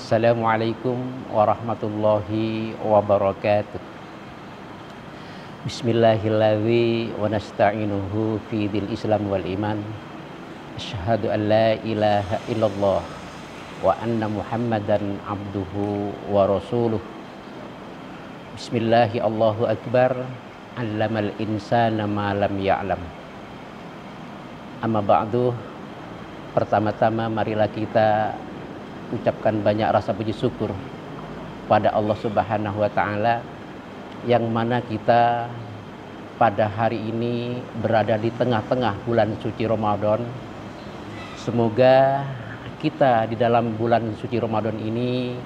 Assalamualaikum warahmatullahi wabarakatuh. Bismillahirrahmanirrahim wa nasta'inuhu fi dil Islam wal iman. Asyhadu an la ilaha illallah wa anna Muhammadan abduhu wa rasuluh. Bismillahi Allahu akbar. Allamal insana ma lam ya'lam. Amma ba'du. Pertama-tama marilah kita ucapkan banyak rasa puji syukur pada Allah Subhanahu wa taala yang mana kita pada hari ini berada di tengah-tengah bulan suci Ramadan. Semoga kita di dalam bulan suci Ramadan ini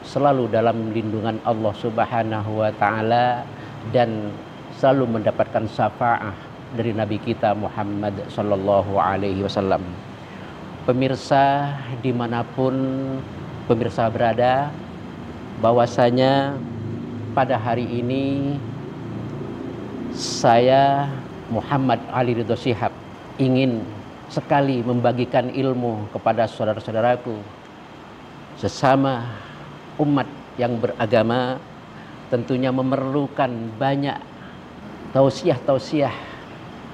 selalu dalam lindungan Allah Subhanahu wa taala dan selalu mendapatkan syafaat dari Nabi kita Muhammad sallallahu alaihi wasallam. Pemirsa dimanapun pemirsa berada, bahwasanya pada hari ini saya Muhammad Ali Ridho Shihab ingin sekali membagikan ilmu kepada saudara-saudaraku sesama umat yang beragama. Tentunya memerlukan banyak tausiah-tausiah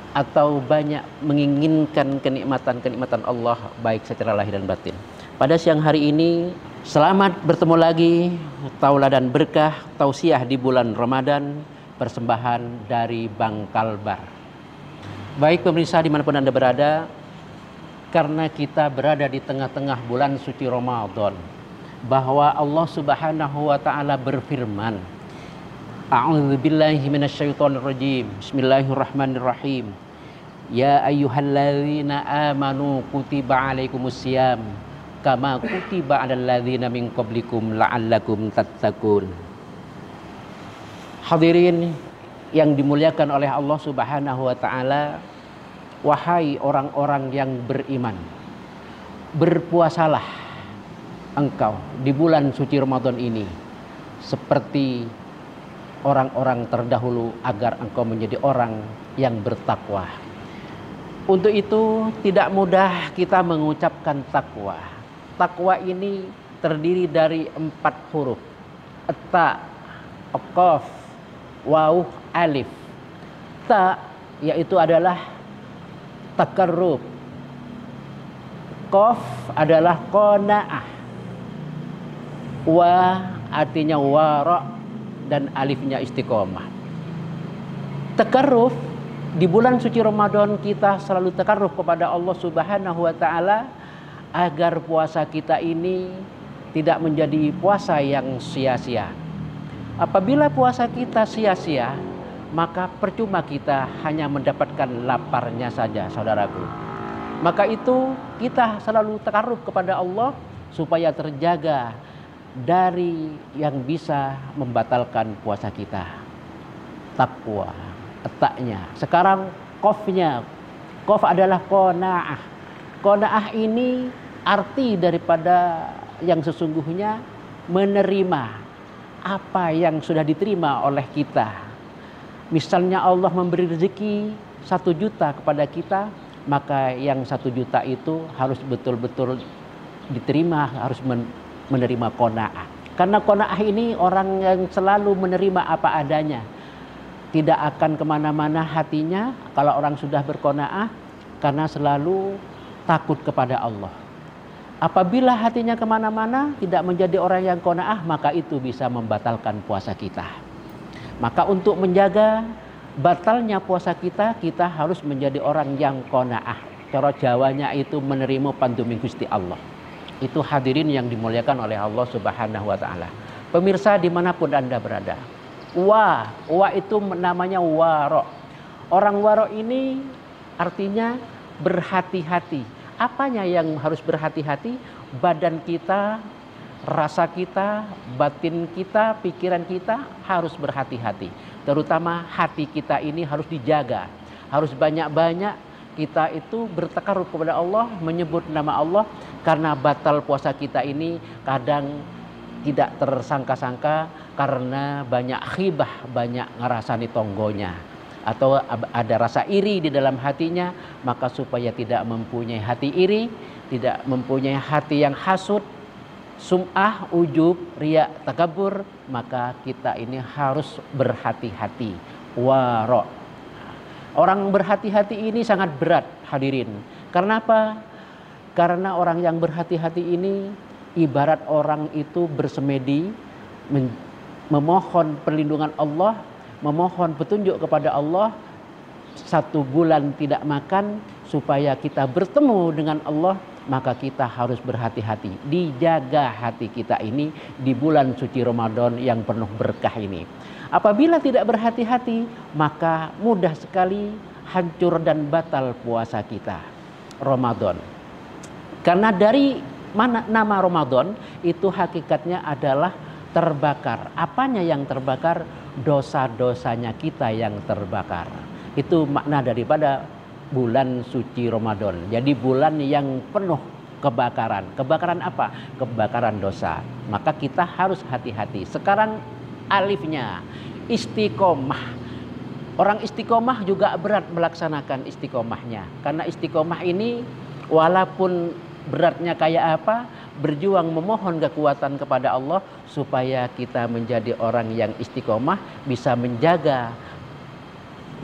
atau banyak menginginkan kenikmatan-kenikmatan Allah baik secara lahir dan batin. Pada siang hari ini selamat bertemu lagi tauladan berkah tausiah di bulan Ramadan, persembahan dari Bang Kalbar. Baik pemirsa dimanapun Anda berada, karena kita berada di tengah-tengah bulan suci Ramadan, bahwa Allah Subhanahu wa taala berfirman, A'udzubillahi minasyaitonirrajim. Bismillahirrahmanirrahim. Ya ayyuhalladzina amanu kutiba alaikumusiyam kama kutiba 'alal ladzina min qablikum la'allakum tattaqun. Hadirin yang dimuliakan oleh Allah Subhanahu wa taala, wahai orang-orang yang beriman, berpuasalah engkau di bulan suci Ramadan ini seperti orang-orang terdahulu agar engkau menjadi orang yang bertakwa. Untuk itu tidak mudah kita mengucapkan takwa. Takwa ini terdiri dari 4 huruf. Ta, qaf, waw, alif. Ta yaitu adalah takarrub. Qaf adalah qanaah. Wa artinya wara' dan alifnya istiqomah. Takarruf di bulan suci Ramadan kita selalu takarruf kepada Allah Subhanahu wa taala agar puasa kita ini tidak menjadi puasa yang sia-sia. Apabila puasa kita sia-sia, maka percuma kita hanya mendapatkan laparnya saja, saudaraku. Maka itu kita selalu takarruf kepada Allah supaya terjaga dari yang bisa membatalkan puasa kita. Takwa, etaknya. Sekarang qafnya. Qaf adalah qanaah. Qanaah ini arti daripada yang sesungguhnya menerima apa yang sudah diterima oleh kita. Misalnya Allah memberi rezeki 1 juta kepada kita, maka yang 1 juta itu harus betul-betul diterima, harus menerima qanaah. Karena qanaah ini orang yang selalu menerima apa adanya, tidak akan kemana-mana hatinya kalau orang sudah berqanaah, karena selalu takut kepada Allah. Apabila hatinya kemana-mana tidak menjadi orang yang qanaah, maka itu bisa membatalkan puasa kita. Maka untuk menjaga batalnya puasa kita, kita harus menjadi orang yang qanaah. Cara Jawanya itu menerima pandumi Gusti Allah. Itu hadirin yang dimuliakan oleh Allah Subhanahu wa taala. Pemirsa dimanapun Anda berada, wa itu namanya waro. Orang waro ini artinya berhati-hati. Apanya yang harus berhati-hati? Badan kita, rasa kita, batin kita, pikiran kita harus berhati-hati. Terutama hati kita ini harus dijaga. Harus banyak-banyak kita itu bertakarruf kepada Allah, menyebut nama Allah, karena batal puasa kita ini kadang tidak tersangka-sangka karena banyak khibah, banyak ngerasani tonggonya, atau ada rasa iri di dalam hatinya. Maka supaya tidak mempunyai hati iri, tidak mempunyai hati yang hasud, sum'ah, ujub, riya, takabur, maka kita ini harus berhati-hati. Wara'. Orang berhati-hati ini sangat berat, hadirin. Karena apa? Karena orang yang berhati-hati ini ibarat orang itu bersemedi, memohon perlindungan Allah, memohon petunjuk kepada Allah. 1 bulan tidak makan supaya kita bertemu dengan Allah, maka kita harus berhati-hati. Dijaga hati kita ini di bulan suci Ramadan yang penuh berkah ini. Apabila tidak berhati-hati, maka mudah sekali hancur dan batal puasa kita Ramadan. Karena dari mana nama Ramadan itu hakikatnya adalah terbakar. Apanya yang terbakar? Dosa-dosanya kita yang terbakar. Itu makna daripada bulan suci Ramadan. Jadi bulan yang penuh kebakaran. Kebakaran apa? Kebakaran dosa. Maka kita harus hati-hati. Sekarang alifnya istiqomah. Orang istiqomah juga berat melaksanakan istiqomahnya. Karena istiqomah ini walaupun beratnya kayak apa, berjuang memohon kekuatan kepada Allah supaya kita menjadi orang yang istiqomah, bisa menjaga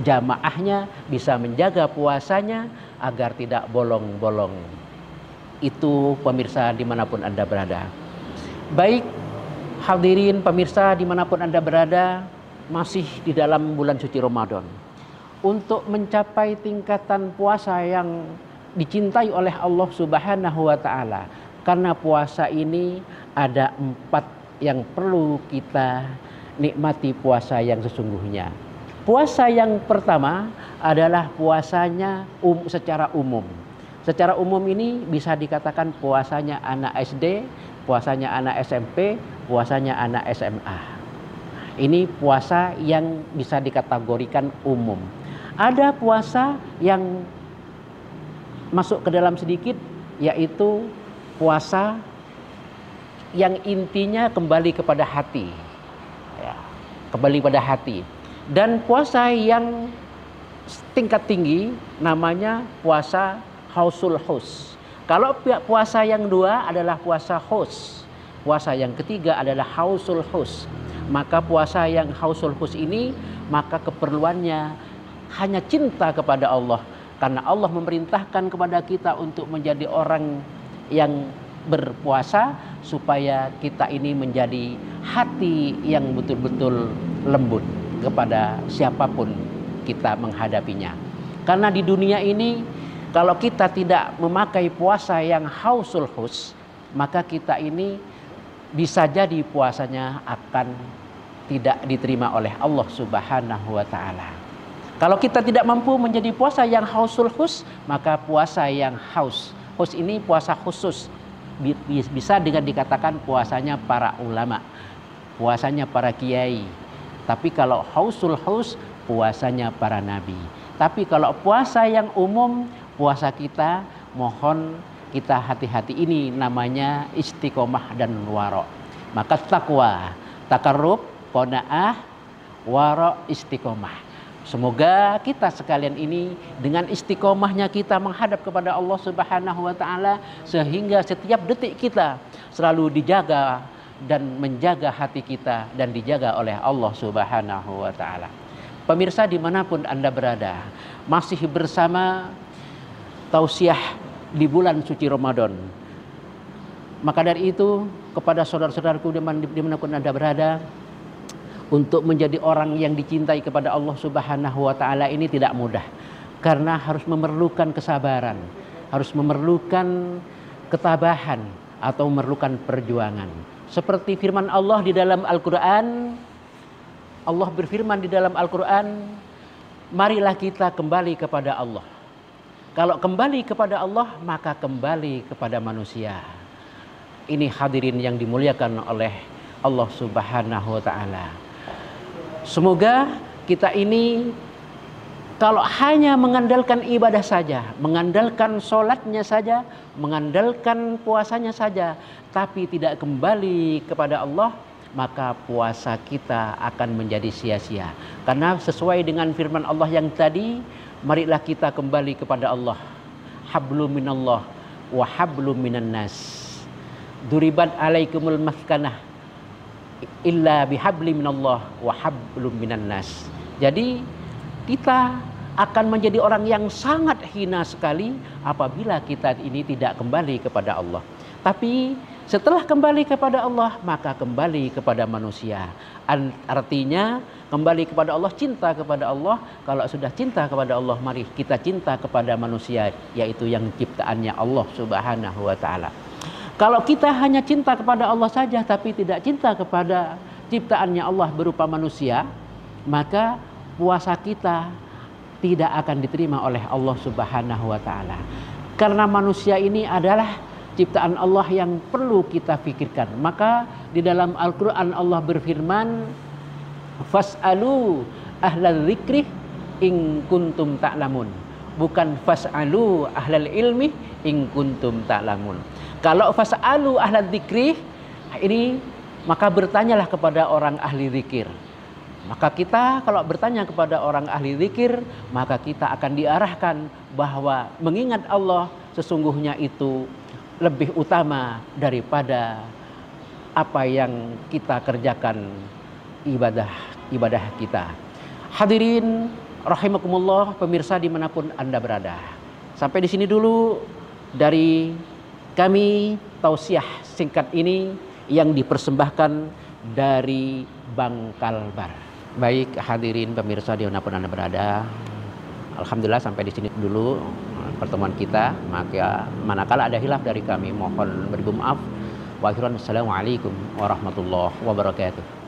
jamaahnya, bisa menjaga puasanya agar tidak bolong-bolong. Itu pemirsa dimanapun Anda berada. Baik hadirin pemirsa dimanapun Anda berada, masih di dalam bulan suci Ramadan. Untuk mencapai tingkatan puasa yang dicintai oleh Allah Subhanahu wa Ta'ala, karena puasa ini ada 4 yang perlu kita nikmati puasa yang sesungguhnya. Puasa yang pertama adalah puasanya secara umum. Secara umum ini bisa dikatakan puasanya anak SD, puasanya anak SMP, puasanya anak SMA. Ini puasa yang bisa dikategorikan umum. Ada puasa yang masuk ke dalam sedikit, yaitu puasa yang intinya kembali kepada hati, ya, kembali pada hati. Dan puasa yang tingkat tinggi namanya puasa hausul hus. Kalau puasa yang 2 adalah puasa hus, puasa yang ketiga adalah hausul hus. Maka puasa yang hausul hus ini, maka keperluannya hanya cinta kepada Allah. Karena Allah memerintahkan kepada kita untuk menjadi orang yang berpuasa supaya kita ini menjadi hati yang betul-betul lembut kepada siapapun kita menghadapinya. Karena di dunia ini kalau kita tidak memakai puasa yang hausul hus, maka kita ini bisa jadi puasanya akan tidak diterima oleh Allah Subhanahu wa Ta'ala. Kalau kita tidak mampu menjadi puasa yang hausul hus, maka puasa yang haus ini puasa khusus, bisa dengan dikatakan puasanya para ulama, puasanya para kiai. Tapi kalau hausul hus, puasanya para nabi. Tapi kalau puasa yang umum, puasa kita, mohon kita hati-hati, ini namanya istiqomah dan wara'. Maka takwa, takarrub, qanaah, wara', istiqomah. Semoga kita sekalian ini dengan istiqomahnya kita menghadap kepada Allah Subhanahu wa Ta'ala, sehingga setiap detik kita selalu dijaga dan menjaga hati kita dan dijaga oleh Allah Subhanahu wa Ta'ala. Pemirsa dimanapun Anda berada, masih bersama tausiah di bulan suci Ramadan. Maka dari itu, kepada saudara-saudaraku dimanapun Anda berada, untuk menjadi orang yang dicintai kepada Allah Subhanahu wa Ta'ala ini tidak mudah. Karena harus memerlukan kesabaran, harus memerlukan ketabahan, atau memerlukan perjuangan. Seperti firman Allah di dalam Al-Quran, Allah berfirman di dalam Al-Quran, marilah kita kembali kepada Allah. Kalau kembali kepada Allah, maka kembali kepada manusia. Ini hadirin yang dimuliakan oleh Allah Subhanahu wa Ta'ala. Semoga kita ini kalau hanya mengandalkan ibadah saja, mengandalkan sholatnya saja, mengandalkan puasanya saja, tapi tidak kembali kepada Allah, maka puasa kita akan menjadi sia-sia. Karena sesuai dengan firman Allah yang tadi, marilah kita kembali kepada Allah. Hablum minallah wa hablum minan nas. duribat alaikumul maskanah illa bihabli minallah wa hablum minan nas. Jadi kita akan menjadi orang yang sangat hina sekali apabila kita ini tidak kembali kepada Allah. Tapi setelah kembali kepada Allah, maka kembali kepada manusia. Artinya kembali kepada Allah, cinta kepada Allah. Kalau sudah cinta kepada Allah, mari kita cinta kepada manusia, yaitu yang ciptaannya Allah Subhanahu wa ta'ala. Kalau kita hanya cinta kepada Allah saja tapi tidak cinta kepada ciptaannya Allah berupa manusia, maka puasa kita tidak akan diterima oleh Allah Subhanahu wa ta'ala. Karena manusia ini adalah ciptaan Allah yang perlu kita pikirkan. Maka di dalam Al-Quran Allah berfirman, fas'alu ahlal dzikri in kuntum ta'lamun. Bukan fas'alu ahlal ilmi in kuntum ta'lamun. Kalau fas'alu ahlal dzikri ini, maka bertanyalah kepada orang ahli zikir. Maka kita kalau bertanya kepada orang ahli zikir, maka kita akan diarahkan bahwa mengingat Allah sesungguhnya itu lebih utama daripada apa yang kita kerjakan ibadah kita. Hadirin rahimakumullah, pemirsa dimanapun Anda berada. Sampai di sini dulu dari kami tausiah singkat ini yang dipersembahkan dari Bangkalbar. Baik hadirin pemirsa dimanapun Anda berada, alhamdulillah sampai di sini dulu pertemuan kita. Maka manakala ada hilaf dari kami mohon beribu maaf. Wa akhiran assalamualaikum warahmatullahi wabarakatuh.